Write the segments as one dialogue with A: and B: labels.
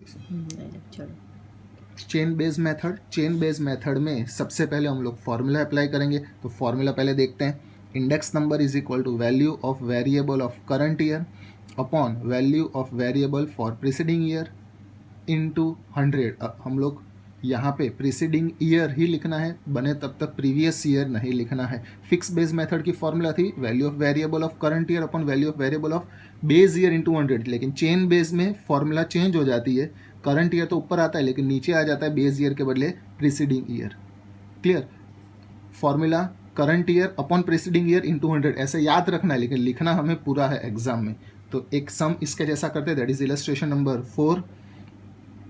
A: चलो
B: chain base method में सबसे पहले हम लोग फॉर्मूला अप्लाई करेंगे। तो फॉर्मूला पहले देखते हैं। Index number is equal to value of variable of current year upon value of variable for preceding year into 100। हम लोग यहाँ पे प्रीसीडिंग ईयर ही लिखना है, बने तब तक प्रीवियस ईयर नहीं लिखना है। फिक्स बेस मेथड की फॉर्मूला थी value of variable of current year upon value of variable of base year into 100। लेकिन चेन बेस में फॉर्मूला चेंज हो जाती है, करंट ईयर तो ऊपर आता है लेकिन नीचे आ जाता है बेस ईयर के बदले preceding year. Clear? Formula current year upon preceding year into 100 ऐसे याद रखना है, लेकिन लिखना हमें पूरा है एग्जाम में। तो एक सम इसके जैसा करते हैं, that is illustration number 4।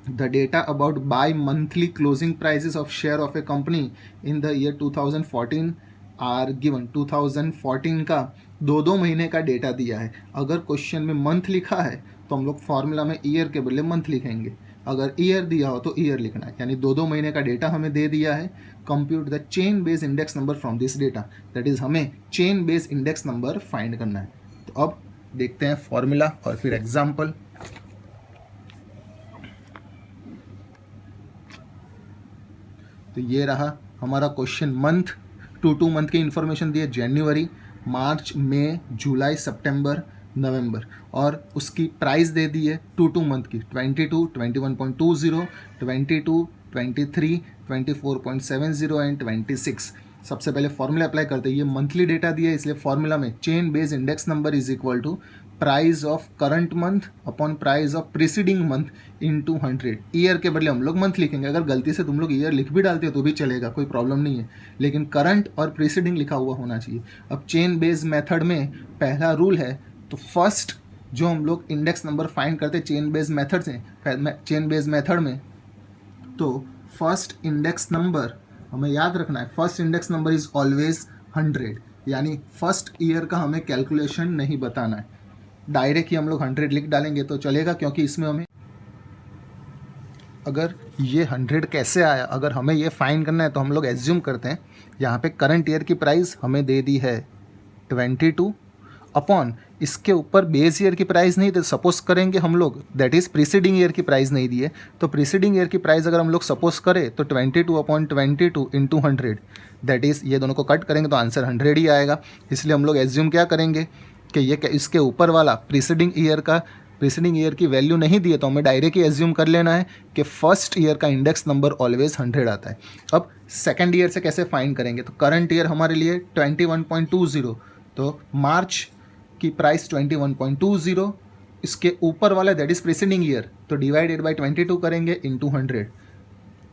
B: The data about bi-monthly closing prices of share of a company in the year 2014 are given। 2014 का दो महीने का डेटा दिया है। अगर क्वेश्चन में मंथ लिखा है तो हम लोग फॉर्मूला में ईयर के बदले मंथ लिखेंगे, अगर ईयर दिया हो तो ईयर लिखना है। यानी दो महीने का डेटा हमें दे दिया है। Compute the chain base index number from this data, that is हमें chain base index number find करना है। तो अब देखते हैं फॉर्मूला और फिर एग्जाम्पल। तो ये रहा हमारा क्वेश्चन। मंथ टू मंथ की इंफॉर्मेशन दी है, जनवरी, मार्च, मई, जुलाई, सितंबर, नवंबर, और उसकी प्राइस दे दी है टू मंथ की 22, 21.20, 22, 23, 24.70 एंड 26। सबसे पहले फॉर्मूला अप्लाई करते हैं। ये मंथली डेटा दिया है, इसलिए फॉर्मूला में chain base index number is equal to price of current month upon price of preceding month into 100। Year के बदले हम लोग मंथ लिखेंगे। अगर गलती से तुम लोग ईयर लिख भी डालते हो तो भी चलेगा, कोई प्रॉब्लम नहीं है, लेकिन करंट और प्रीसीडिंग लिखा हुआ होना चाहिए। अब चेन बेस मेथड में पहला रूल है, तो फर्स्ट जो हम लोग इंडेक्स नंबर फाइंड करते हैं चेन बेस मेथड से, चेन बेस मेथड में, तो फर्स्ट इंडेक्स नंबर हमें याद रखना है। First index number is always 100, यानी फर्स्ट ईयर का हमें कैलकुलेशन नहीं बताना है, डायरेक्ट ही हम लोग 100 लिख डालेंगे तो चलेगा, क्योंकि इसमें हमें अगर ये 100 कैसे आया, अगर हमें ये फाइंड करना है तो हम लोग एज्यूम करते हैं यहाँ पे करंट ईयर की प्राइस हमें दे दी है 22 अपॉन इसके ऊपर बेस ईयर की प्राइस नहीं, तो सपोज करेंगे हम लोग दैट इज़ प्रीसीडिंग ईयर की प्राइस नहीं दी है, तो प्रीसीडिंग ईयर की प्राइस अगर हम लोग सपोज करें तो 22 अपॉन 22 इंटू 100, दैट इज़ ये दोनों को कट करेंगे तो आंसर 100 ही आएगा। इसलिए हम लोग एज्यूम क्या करेंगे कि ये इसके ऊपर वाला प्रीसीडिंग ईयर की वैल्यू नहीं दी है, तो हमें डायरेक्ट ही एज्यूम कर लेना है कि फर्स्ट ईयर का इंडेक्स नंबर ऑलवेज 100 आता है। अब सेकंड ईयर से कैसे फाइंड करेंगे, तो करंट ईयर हमारे लिए 21.20, तो मार्च की प्राइस 21.20, इसके ऊपर वाला दैट इज प्रीसीडिंग ईयर, तो डिवाइडेड बाय 22 करेंगे इंटू 100,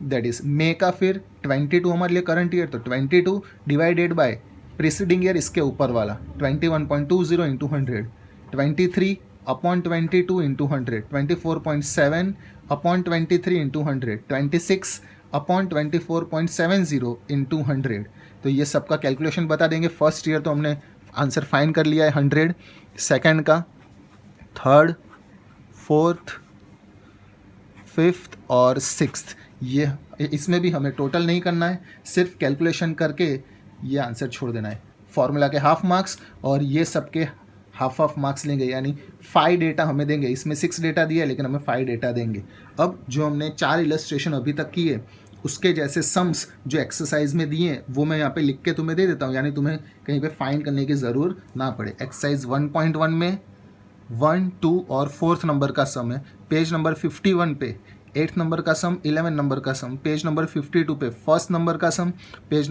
B: दैट इज मे का फिर 22 हमारे लिए करंट ईयर, तो 22 डिवाइडेड बाय प्रीसीडिंग ईयर इसके ऊपर वाला 21.20 into 100, 23 upon 22 into 100, 24.7 upon 23 into 100, 26 upon 24.70 into 100। तो ये सबका कैलकुलेशन बता देंगे। फर्स्ट ईयर तो हमने आंसर फाइंड कर लिया है 100, सेकंड का, थर्ड, फोर्थ, फिफ्थ और सिक्स्थ, ये इसमें भी हमें टोटल नहीं करना है, सिर्फ कैलकुलेशन करके ये आंसर छोड़ देना है। फॉर्मूला के हाफ मार्क्स और ये सबके हाफ मार्क्स लेंगे, यानी 5 डेटा हमें देंगे। इसमें 6 डेटा दिया है लेकिन हमें 5 डेटा देंगे। अब जो हमने 4 इलस्ट्रेशन अभी तक किए उसके जैसे सम्स जो एक्सरसाइज में दिए हैं वो मैं यहाँ पे लिख के तुम्हें दे देता हूँ, यानी तुम्हें कहीं पे फाइंड करने की ज़रूरत ना पड़े। एक्सरसाइज 1.1 में 1, 2 और 4th नंबर का सम है, पेज नंबर 51 पे 8th नंबर का सम, 11 नंबर का सम, पेज नंबर 52 पे फर्स्ट नंबर का सम, पेज